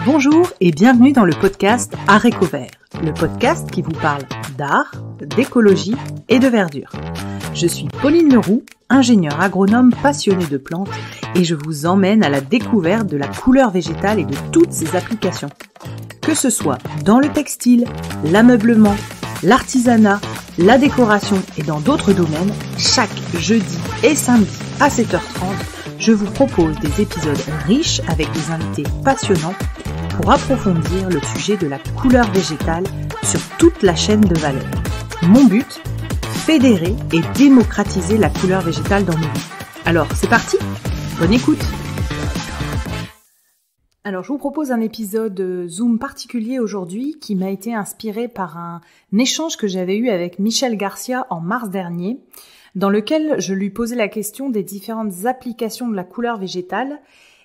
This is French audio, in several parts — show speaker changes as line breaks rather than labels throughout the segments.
Bonjour et bienvenue dans le podcast Haricots Verts, le podcast qui vous parle d'art, d'écologie et de verdure. Je suis Pauline Leroux, ingénieure agronome passionnée de plantes et je vous emmène à la découverte de la couleur végétale et de toutes ses applications. Que ce soit dans le textile, l'ameublement, l'artisanat, la décoration et dans d'autres domaines, chaque jeudi et samedi à 7h30, je vous propose des épisodes riches avec des invités passionnants pour approfondir le sujet de la couleur végétale sur toute la chaîne de valeur. Mon but, fédérer et démocratiser la couleur végétale dans nos vies. Alors, c'est parti, bonne écoute. Alors, je vous propose un épisode Zoom particulier aujourd'hui qui m'a été inspiré par un échange que j'avais eu avec Michel Garcia en mars dernier, dans lequel je lui posais la question des différentes applications de la couleur végétale.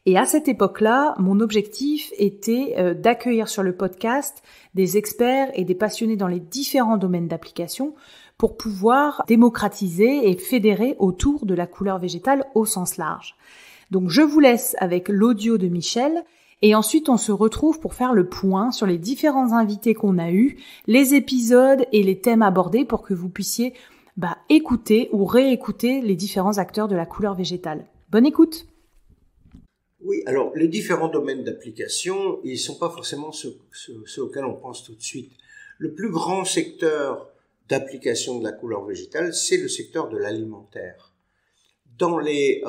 Et à cette époque-là, mon objectif était d'accueillir sur le podcast des experts et des passionnés dans les différents domaines d'application pour pouvoir démocratiser et fédérer autour de la couleur végétale au sens large. Donc je vous laisse avec l'audio de Michel et ensuite on se retrouve pour faire le point sur les différents invités qu'on a eus, les épisodes et les thèmes abordés pour que vous puissiez écouter ou réécouter les différents acteurs de la couleur végétale. Bonne écoute!
Oui, alors les différents domaines d'application, ils ne sont pas forcément ceux auxquels on pense tout de suite. Le plus grand secteur d'application de la couleur végétale, c'est le secteur de l'alimentaire. Dans les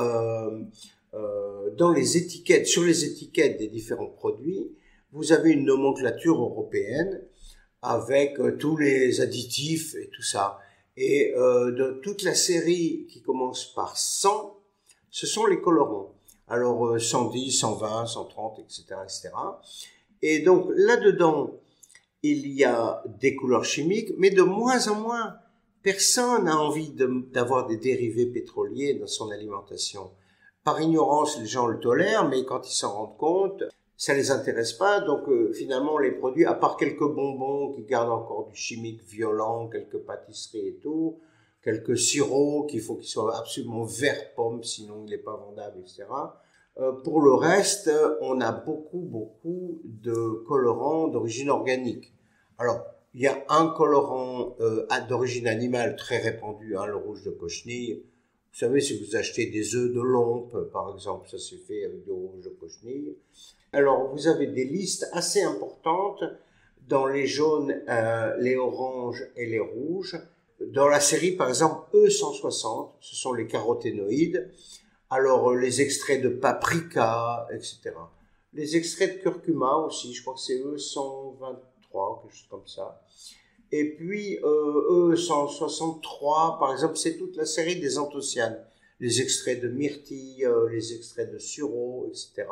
étiquettes, sur les étiquettes des différents produits, vous avez une nomenclature européenne avec tous les additifs et tout ça. Et de toute la série qui commence par 100, ce sont les colorants. Alors 110, 120, 130, etc., etc. Et donc là-dedans, il y a des couleurs chimiques, mais de moins en moins, personne n'a envie d'avoir des dérivés pétroliers dans son alimentation. Par ignorance, les gens le tolèrent, mais quand ils s'en rendent compte, ça les intéresse pas. Donc finalement, les produits, à part quelques bonbons qui gardent encore du chimique violent, quelques pâtisseries et tout, quelques sirops qu'il faut qu'ils soient absolument vert pomme, sinon il n'est pas vendable, etc. Pour le reste, on a beaucoup de colorants d'origine organique. Alors, il y a un colorant d'origine animale très répandu, le rouge de cochenille. Vous savez, si vous achetez des œufs de lompe, par exemple, ça s'est fait avec du rouge de cochenille. Alors, vous avez des listes assez importantes dans les jaunes, les oranges et les rouges. Dans la série, par exemple, E160, ce sont les caroténoïdes. Alors, les extraits de paprika, etc. Les extraits de curcuma aussi, je crois que c'est E123, quelque chose comme ça. Et puis, E163, par exemple, c'est toute la série des anthocyanes. Les extraits de myrtille, les extraits de sureau, etc.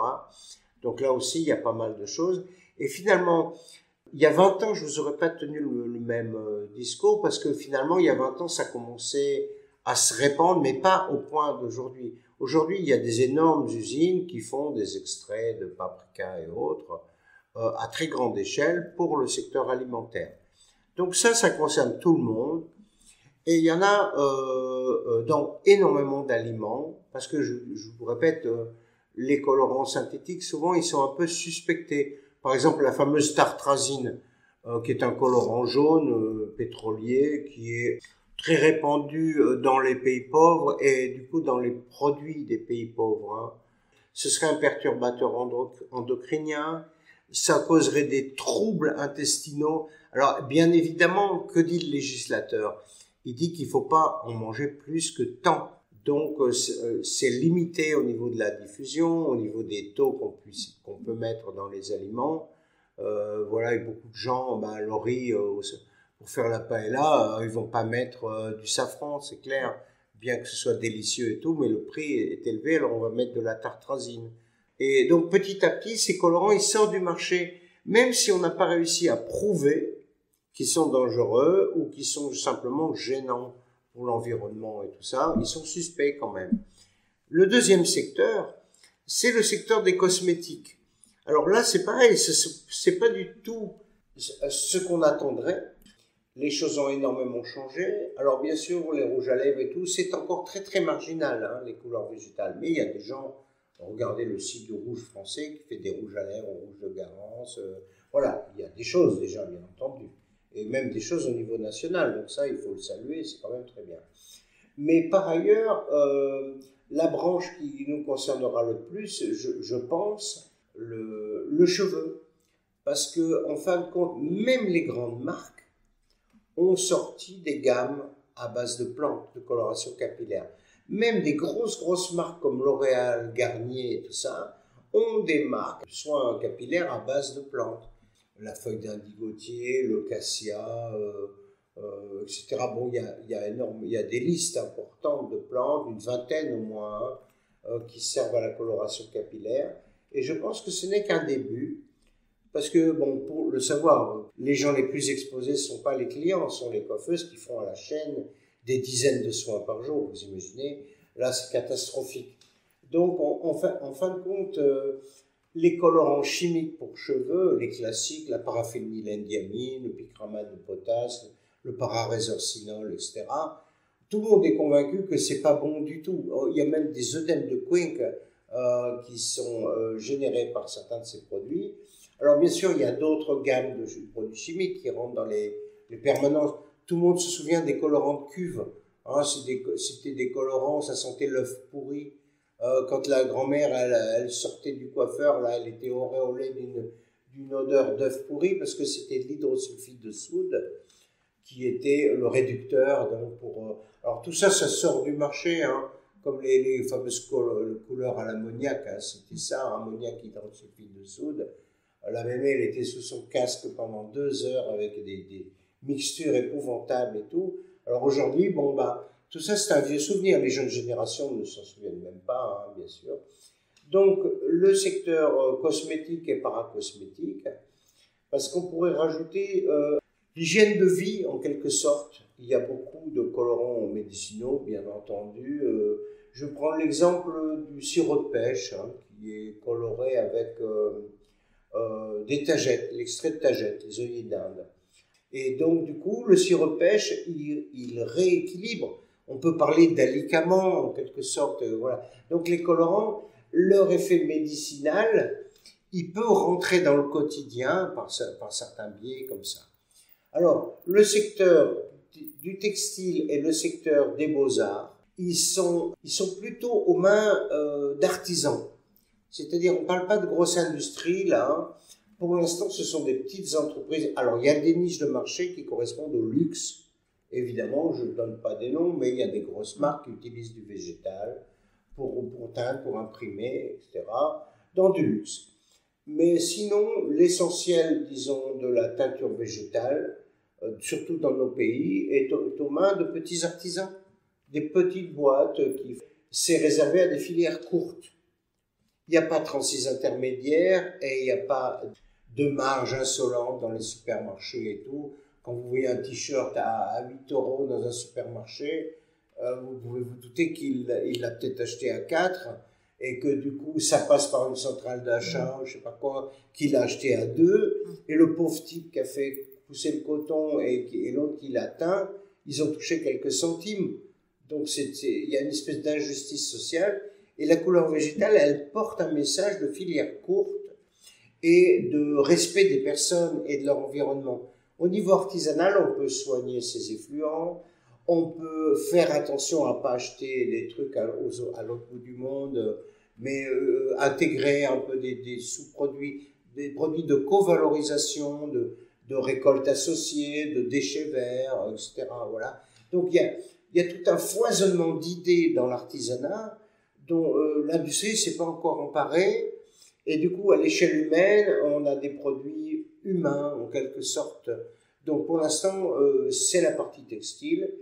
Donc là aussi, il y a pas mal de choses. Et finalement, il y a 20 ans, je vous aurais pas tenu le même discours parce que finalement, il y a 20 ans, ça commençait à se répandre, mais pas au point d'aujourd'hui. Aujourd'hui, il y a des énormes usines qui font des extraits de paprika et autres à très grande échelle pour le secteur alimentaire. Donc ça concerne tout le monde. Et il y en a dans énormément d'aliments, parce que je vous répète, les colorants synthétiques, souvent, ils sont un peu suspectés. Par exemple, la fameuse tartrazine, qui est un colorant jaune pétrolier, qui est très répandu dans les pays pauvres et du coup dans les produits des pays pauvres. Ce serait un perturbateur endocrinien, ça causerait des troubles intestinaux. Alors, bien évidemment, que dit le législateur ? Il dit qu'il ne faut pas en manger plus que tant. Donc, c'est limité au niveau de la diffusion, au niveau des taux qu'on peut mettre dans les aliments. Voilà, et beaucoup de gens, le riz, pour faire la paella, ils vont pas mettre du safran, c'est clair, bien que ce soit délicieux et tout, mais le prix est élevé, alors on va mettre de la tartrazine. Et donc, petit à petit, ces colorants, ils sortent du marché, même si on n'a pas réussi à prouver qu'ils sont dangereux ou qu'ils sont simplement gênants pour l'environnement et tout ça, ils sont suspects quand même. Le deuxième secteur, c'est le secteur des cosmétiques. Alors là, c'est pareil, c'est pas du tout ce qu'on attendrait. Les choses ont énormément changé. Alors bien sûr, les rouges à lèvres et tout, c'est encore très très marginal, les couleurs végétales. Mais il y a des gens Regardez le site du rouge français qui fait des rouges à lèvres, rouge de Garance. Voilà, il y a des choses déjà, bien entendu. Et même des choses au niveau national. Donc ça, il faut le saluer, c'est quand même très bien. Mais par ailleurs, la branche qui nous concernera le plus, je pense, le cheveu. Parce que, en fin de compte, même les grandes marques ont sorti des gammes à base de plantes, de coloration capillaire. Même des grosses marques comme L'Oréal, Garnier et tout ça, ont des marques, soins capillaires à base de plantes. La feuille d'indigotier, le cassia, etc. Bon, il y a des listes importantes de plantes, une vingtaine au moins, qui servent à la coloration capillaire. Et je pense que ce n'est qu'un début. Parce que, bon, pour le savoir, les gens les plus exposés ne sont pas les clients, ce sont les coiffeuses qui font à la chaîne des dizaines de soins par jour, vous imaginez. Là, c'est catastrophique. Donc, en fin de compte, les colorants chimiques pour cheveux, les classiques, la paraphénylendiamine, le picramate de potasse, le pararésorcinol, etc., tout le monde est convaincu que c'est pas bon du tout. Il y a même des œdèmes de Quincke qui sont générés par certains de ces produits. Alors bien sûr, il y a d'autres gammes de produits chimiques qui rentrent dans les permanences. Tout le monde se souvient des colorants de cuve. Hein, c'était des colorants, ça sentait l'œuf pourri. Quand la grand-mère, elle sortait du coiffeur, là, elle était auréolée d'une odeur d'œuf pourri parce que c'était de l'hydrosulfide de soude qui était le réducteur. Donc alors tout ça, ça sort du marché, hein, comme les fameuses couleurs à l'ammoniac. Hein, c'était ça, ammoniac, hydrosulfide de soude. La mémé, elle était sous son casque pendant 2 heures avec des mixtures épouvantables et tout. Alors aujourd'hui, bon, tout ça, c'est un vieux souvenir. Les jeunes générations ne s'en souviennent même pas, hein, bien sûr. Donc, le secteur cosmétique et paracosmétique, parce qu'on pourrait rajouter l'hygiène de vie, en quelque sorte. Il y a beaucoup de colorants médicinaux, bien entendu. Je prends l'exemple du sirop de pêche, hein, qui est coloré avec des tagettes, l'extrait de tagettes, les œillets d'Inde. Et donc, du coup, le sirop de pêche, il rééquilibre. On peut parler d'alicaments, en quelque sorte. Voilà. Donc, les colorants, leur effet médicinal, il peut rentrer dans le quotidien par certains biais comme ça. Alors, le secteur du textile et le secteur des beaux-arts, ils sont plutôt aux mains d'artisans. C'est-à-dire, on ne parle pas de grosse industrie, là. Hein. Pour l'instant, ce sont des petites entreprises. Alors, il y a des niches de marché qui correspondent au luxe. Évidemment, je ne donne pas des noms, mais il y a des grosses marques qui utilisent du végétal pour teindre, pour imprimer, etc., dans du luxe. Mais sinon, l'essentiel, disons, de la teinture végétale, surtout dans nos pays, est aux mains de petits artisans. Des petites boîtes c'est réservé à des filières courtes. Il n'y a pas de 36 intermédiaires et il n'y a pas de marge insolente dans les supermarchés et tout. Quand vous voyez un t-shirt à 8 € dans un supermarché, vous pouvez vous douter qu'il l'a peut-être acheté à 4 et que du coup ça passe par une centrale d'achat, je ne sais pas quoi, qu'il a acheté à 2 et le pauvre type qui a fait pousser le coton et l'autre qui l'a teint, ils ont touché quelques centimes. Donc il y a une espèce d'injustice sociale. Et la couleur végétale, elle porte un message de filière courte et de respect des personnes et de leur environnement. Au niveau artisanal, on peut soigner ses effluents, on peut faire attention à ne pas acheter des trucs à l'autre bout du monde, mais intégrer un peu des sous-produits, des produits de covalorisation, de récoltes associées, de déchets verts, etc. Voilà. Donc il y a tout un foisonnement d'idées dans l'artisanat dont l'industrie ne s'est pas encore emparée. Et du coup, à l'échelle humaine, on a des produits humains, en quelque sorte. Donc, pour l'instant, c'est la partie textile.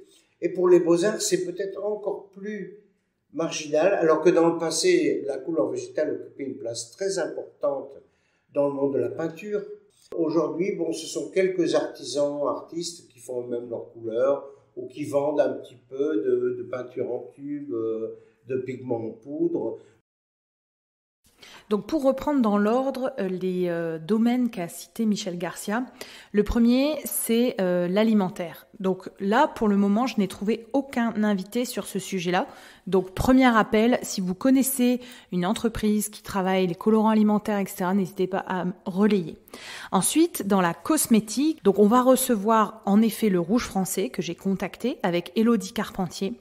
Et pour les beaux-arts, c'est peut-être encore plus marginal, alors que dans le passé, la couleur végétale occupait une place très importante dans le monde de la peinture. Aujourd'hui, bon, ce sont quelques artistes qui font eux-mêmes leurs couleurs ou qui vendent un petit peu de peinture en tube, de pigments en poudre.
Donc pour reprendre dans l'ordre les domaines qu'a cité Michel Garcia, le premier c'est l'alimentaire. Donc là pour le moment je n'ai trouvé aucun invité sur ce sujet-là. Donc premier appel, si vous connaissez une entreprise qui travaille les colorants alimentaires, etc., n'hésitez pas à relayer. Ensuite dans la cosmétique, donc on va recevoir en effet le Rouge Français que j'ai contacté avec Élodie Carpentier.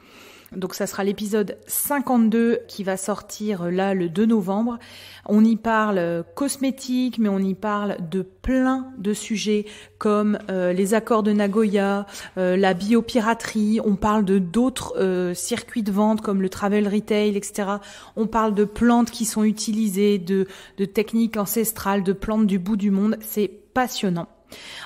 Donc ça sera l'épisode 52 qui va sortir là le 2 novembre. On y parle cosmétique, mais on y parle de plein de sujets comme les accords de Nagoya, la biopiraterie, on parle de d'autres circuits de vente comme le travel retail, etc. On parle de plantes qui sont utilisées, de techniques ancestrales, de plantes du bout du monde. C'est passionnant.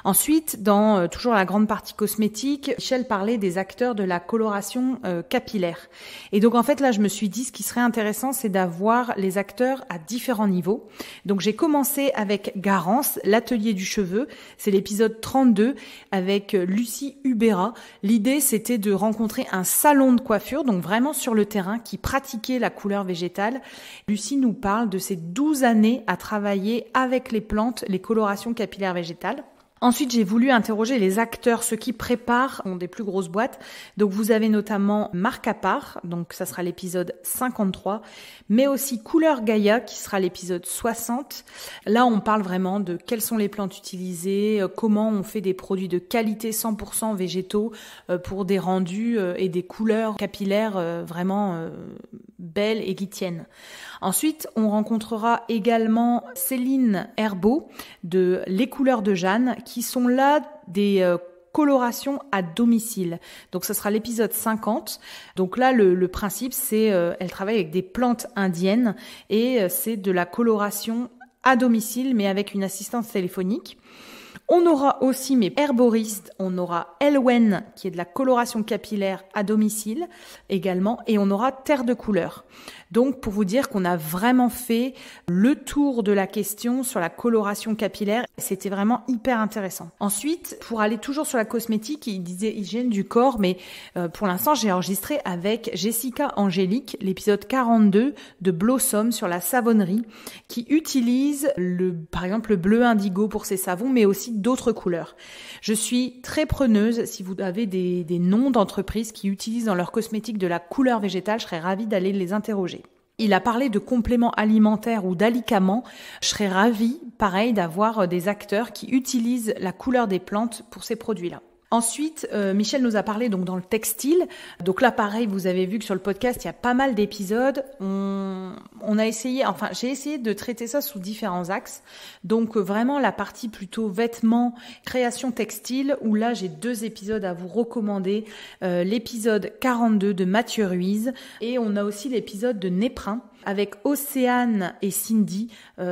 Ensuite, dans toujours la grande partie cosmétique, Michel parlait des acteurs de la coloration capillaire. Et donc en fait là, je me suis dit ce qui serait intéressant, c'est d'avoir les acteurs à différents niveaux. Donc j'ai commencé avec Garance, l'atelier du cheveu. C'est l'épisode 32 avec Lucie Hubera. L'idée, c'était de rencontrer un salon de coiffure, donc vraiment sur le terrain, qui pratiquait la couleur végétale. Lucie nous parle de ses 12 années à travailler avec les plantes, les colorations capillaires végétales. Ensuite, j'ai voulu interroger les acteurs, ceux qui préparent, ont des plus grosses boîtes. Donc, vous avez notamment Marc Appart, donc ça sera l'épisode 53, mais aussi Couleur Gaïa, qui sera l'épisode 60. Là, on parle vraiment de quelles sont les plantes utilisées, comment on fait des produits de qualité 100% végétaux pour des rendus et des couleurs capillaires vraiment belles et qui tiennent. Ensuite, on rencontrera également Céline Herbeau de Les Couleurs de Jeanne, qui sont là des colorations à domicile. Donc, ce sera l'épisode 50. Donc là, le principe, c'est elle travaille avec des plantes indiennes et c'est de la coloration à domicile, mais avec une assistance téléphonique. On aura aussi mes herboristes, on aura Elwen qui est de la coloration capillaire à domicile également, et on aura Terre de couleur. Donc pour vous dire qu'on a vraiment fait le tour de la question sur la coloration capillaire, c'était vraiment hyper intéressant. Ensuite, pour aller toujours sur la cosmétique, il disait hygiène du corps, mais pour l'instant j'ai enregistré avec Jessica Angélique l'épisode 42 de Blossom sur la savonnerie, qui utilise par exemple le bleu indigo pour ses savons, mais aussi d'autres couleurs. Je suis très preneuse si vous avez des noms d'entreprises qui utilisent dans leur cosmétique de la couleur végétale, je serais ravie d'aller les interroger. Il a parlé de compléments alimentaires ou d'alicaments. Je serais ravie, pareil, d'avoir des acteurs qui utilisent la couleur des plantes pour ces produits-là. Ensuite, Michel nous a parlé donc dans le textile. Donc là, pareil, vous avez vu que sur le podcast, il y a pas mal d'épisodes. J'ai essayé de traiter ça sous différents axes. Donc vraiment la partie plutôt vêtements, création textile, où là j'ai 2 épisodes à vous recommander. L'épisode 42 de Mathieu Ruiz et on a aussi l'épisode de Néprin avec Océane et Cindy.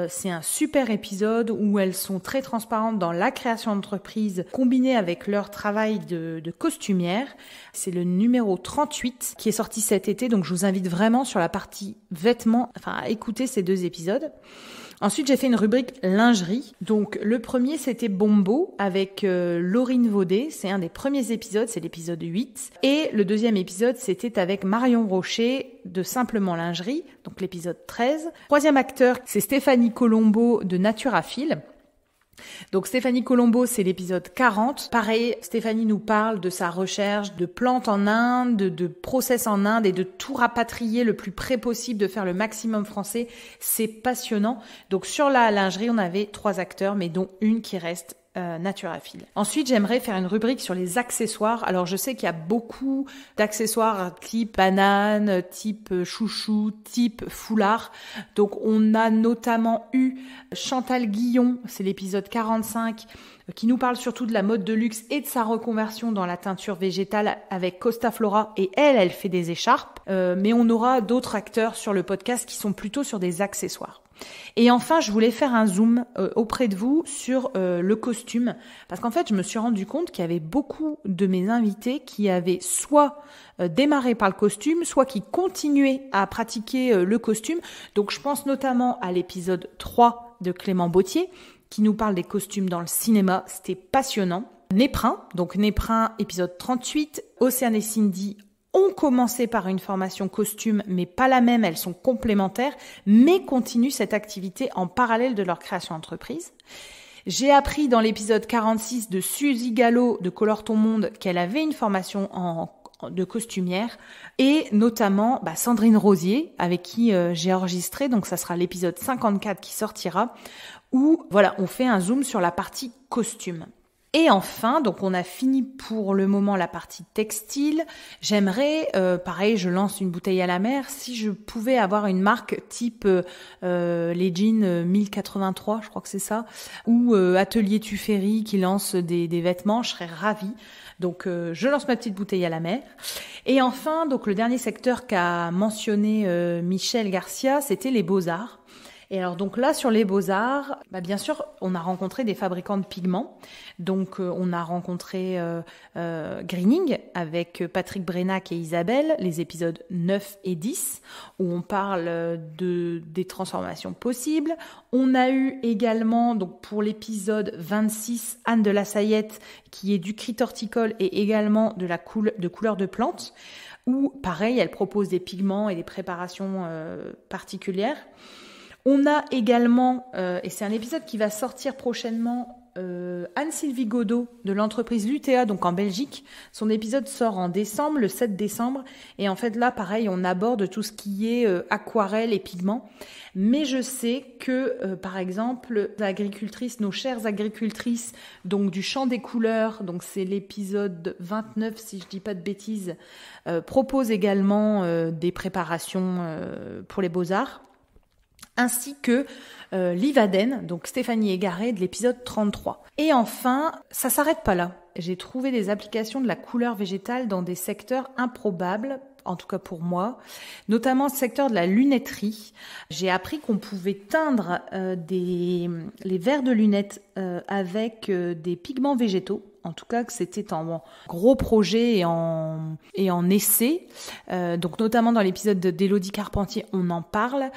C'est un super épisode où elles sont très transparentes dans la création d'entreprise combinée avec leur travail de costumière. C'est le numéro 38 qui est sorti cet été, donc je vous invite vraiment sur la partie vêtements, à écouter ces 2 épisodes. Ensuite, j'ai fait une rubrique lingerie. Donc, le premier, c'était Bombo avec Laurine Vaudet. C'est un des premiers épisodes, c'est l'épisode 8. Et le deuxième épisode, c'était avec Marion Rocher de Simplement Lingerie, donc l'épisode 13. Troisième acteur, c'est Stéphanie Colombo de Naturaphile. Donc Stéphanie Colombo, c'est l'épisode 40. Pareil, Stéphanie nous parle de sa recherche de plantes en Inde, de process en Inde et de tout rapatrier le plus près possible, de faire le maximum français. C'est passionnant. Donc sur la lingerie, on avait 3 acteurs, mais dont une qui reste Naturaphile. Ensuite, j'aimerais faire une rubrique sur les accessoires. Alors, je sais qu'il y a beaucoup d'accessoires type banane, type chouchou, type foulard. Donc, on a notamment eu Chantal Guillon, c'est l'épisode 45, qui nous parle surtout de la mode de luxe et de sa reconversion dans la teinture végétale avec Costa Flora. Et elle fait des écharpes. Mais on aura d'autres acteurs sur le podcast qui sont plutôt sur des accessoires. Et enfin, je voulais faire un zoom auprès de vous sur le costume, parce qu'en fait, je me suis rendu compte qu'il y avait beaucoup de mes invités qui avaient soit démarré par le costume, soit qui continuaient à pratiquer le costume. Donc, je pense notamment à l'épisode 3 de Clément Bautier, qui nous parle des costumes dans le cinéma. C'était passionnant. Néprin, donc Néprin, épisode 38, Océane et Cindy, ont commencé par une formation costume, mais pas la même, elles sont complémentaires, mais continuent cette activité en parallèle de leur création d'entreprise. J'ai appris dans l'épisode 46 de Suzy Gallo de Colore ton monde qu'elle avait une formation de costumière, et notamment Sandrine Rosier avec qui j'ai enregistré, donc ça sera l'épisode 54 qui sortira, où voilà, on fait un zoom sur la partie costume. Et enfin, donc on a fini pour le moment la partie textile. J'aimerais, pareil, je lance une bouteille à la mer, si je pouvais avoir une marque type les jeans 1083, je crois que c'est ça, ou Atelier Tuffery qui lance des vêtements, je serais ravie. Donc je lance ma petite bouteille à la mer. Et enfin, donc le dernier secteur qu'a mentionné Michel Garcia, c'était les beaux-arts. Et alors donc là sur les Beaux-Arts, bien sûr on a rencontré des fabricants de pigments. Donc on a rencontré Greening avec Patrick Brenac et Isabelle, les épisodes 9 et 10 où on parle des transformations possibles. On a eu également donc pour l'épisode 26 Anne de la Sayette qui est du crit horticole et également de couleur de plantes, où pareil elle propose des pigments et des préparations particulières. On a également, et c'est un épisode qui va sortir prochainement, Anne-Sylvie Godot de l'entreprise Lutea, donc en Belgique. Son épisode sort en décembre, le 7 décembre. Et en fait, là, pareil, on aborde tout ce qui est aquarelle et pigments. Mais je sais que, par exemple, nos chères agricultrices, donc du Champ des couleurs, donc c'est l'épisode 29, si je dis pas de bêtises, proposent également des préparations pour les beaux-arts. Ainsi que Livaden, donc Stéphanie Égaré de l'épisode 33. Et enfin, ça s'arrête pas là. J'ai trouvé des applications de la couleur végétale dans des secteurs improbables, en tout cas pour moi, notamment le secteur de la lunetterie. J'ai appris qu'on pouvait teindre les verres de lunettes avec des pigments végétaux. En tout cas, que c'était en gros projet et en essai. Donc notamment dans l'épisode d'Élodie Carpentier, on en parle.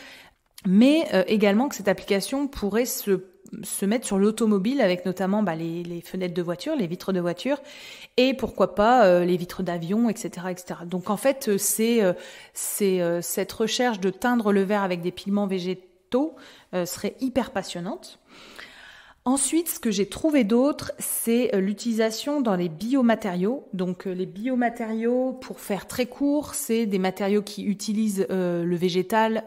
Mais également que cette application pourrait se mettre sur l'automobile avec notamment les fenêtres de voiture, les vitres de voiture et pourquoi pas les vitres d'avion, etc., etc. Donc en fait, c'est cette recherche de teindre le verre avec des pigments végétaux serait hyper passionnante. Ensuite, ce que j'ai trouvé d'autre, c'est l'utilisation dans les biomatériaux. Donc les biomatériaux, pour faire très court, c'est des matériaux qui utilisent le végétal,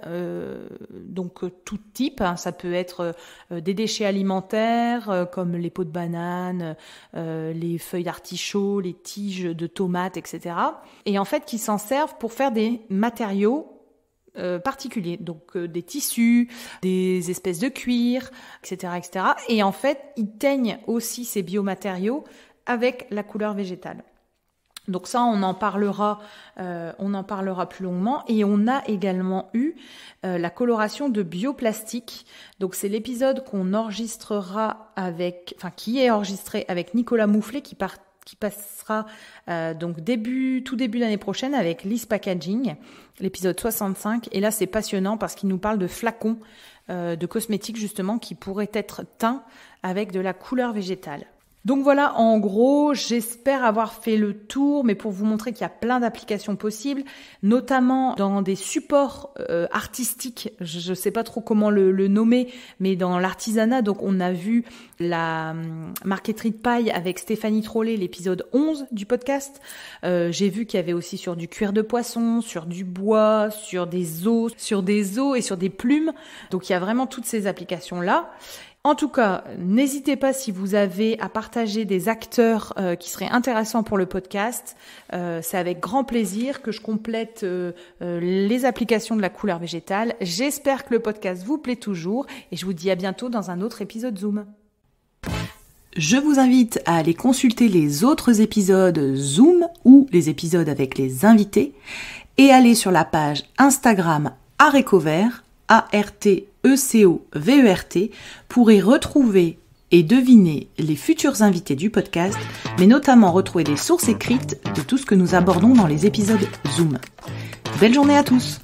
donc tout type. Hein. Ça peut être des déchets alimentaires comme les peaux de banane, les feuilles d'artichaut, les tiges de tomates, etc. Et en fait, qui s'en servent pour faire des matériaux particuliers, donc des tissus, des espèces de cuir, etc., etc. Et en fait, ils teignent aussi ces biomatériaux avec la couleur végétale. Donc ça, on en parlera plus longuement. Et on a également eu la coloration de bioplastique. Donc c'est l'épisode qui est enregistré avec Nicolas Moufflet, qui passera donc tout début d'année prochaine avec Lise Packaging, l'épisode 65. Et là, c'est passionnant parce qu'il nous parle de flacons de cosmétiques justement qui pourraient être teints avec de la couleur végétale. Donc voilà, en gros, j'espère avoir fait le tour, mais pour vous montrer qu'il y a plein d'applications possibles, notamment dans des supports artistiques, je ne sais pas trop comment le nommer, mais dans l'artisanat. Donc on a vu la marqueterie de paille avec Stéphanie Trollet, l'épisode 11 du podcast. J'ai vu qu'il y avait aussi sur du cuir de poisson, sur du bois, sur des os et sur des plumes. Donc il y a vraiment toutes ces applications-là. En tout cas, n'hésitez pas si vous avez à partager des acteurs qui seraient intéressants pour le podcast. C'est avec grand plaisir que je complète les applications de la couleur végétale. J'espère que le podcast vous plaît toujours et je vous dis à bientôt dans un autre épisode Zoom. Je vous invite à aller consulter les autres épisodes Zoom ou les épisodes avec les invités et aller sur la page Instagram Arécovert, ARTECOVERT, pour y retrouver et deviner les futurs invités du podcast, mais notamment retrouver des sources écrites de tout ce que nous abordons dans les épisodes Zoom. Belle journée à tous!